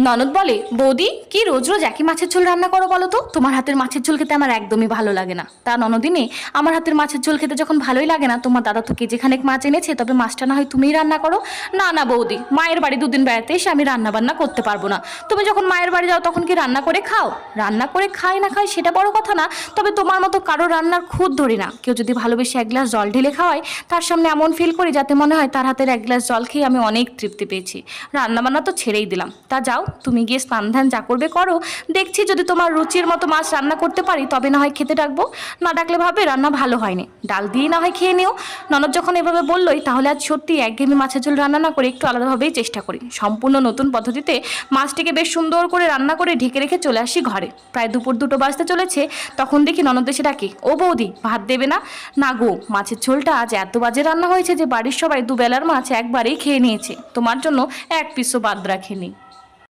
ননদ বলে, বৌদি কি রোজ রোজ একই মাছের ঝোল রান্না করো বলো তো? তোমার হাতের মাছের ঝোল খেতে আমার একদমই ভালো লাগে না। তা ননদিনী, আমার হাতের মাছের ঝোল খেতে যখন ভালোই লাগে না, তোমার দাদা তো কেজিখানেক মাছ এনেছে, তবে মাছটা না হয় তুমিই রান্না করো। না না বৌদি, মায়ের বাড়ি দুদিন বেড়াতে এসে আমি রান্না বান্না করতে পারবো না। তুমি যখন মায়ের বাড়ি যাও তখন কি রান্না করে খাও? রান্না করে খাই না খাই সেটা বড় কথা না, তবে তোমার মতো কারো রান্নার খুঁত ধরি না। কেউ যদি ভালোবেসে এক গ্লাস জল ঢেলে খাওয়ায়, তার সামনে এমন ফিল করি যাতে মনে হয় তার হাতের এক গ্লাস জল খেয়ে আমি অনেক তৃপ্তি পেয়েছি। রান্না বান্না তো ছেড়েই দিলাম। তা যাও, তুমি গিয়ে স্নান ধ্যান যা করবে করো। দেখছি যদি তোমার রুচির মতো মাছ রান্না করতে পারি তবে না হয় খেতে ডাকবো, না ডাকলে ভাবে রান্না ভালো হয়নি, ডাল দিয়ে না হয় খেয়ে নিও। ননদ যখন এভাবে বললোই, তাহলে আজ সত্যি একঘেয়েমি মাছের ঝোল রান্না না করে একটু আলাদাভাবেই চেষ্টা করি। সম্পূর্ণ নতুন পদ্ধতিতে মাছটিকে বেশ সুন্দর করে রান্না করে ঢেকে রেখে চলে আসি ঘরে। প্রায় দুপুর 2টো বাজতে চলেছে, তখন দেখি ননদ এসে ডাকে, ও বৌদি ভাত দেবে না? না গো, মাছের ঝোলটা আজ এত বাজে রান্না হয়েছে যে বাড়ির সবাই দুবেলার মাছ একবারেই খেয়ে নিয়েছে, তোমার জন্য এক পিসও বাদ রাখেনি।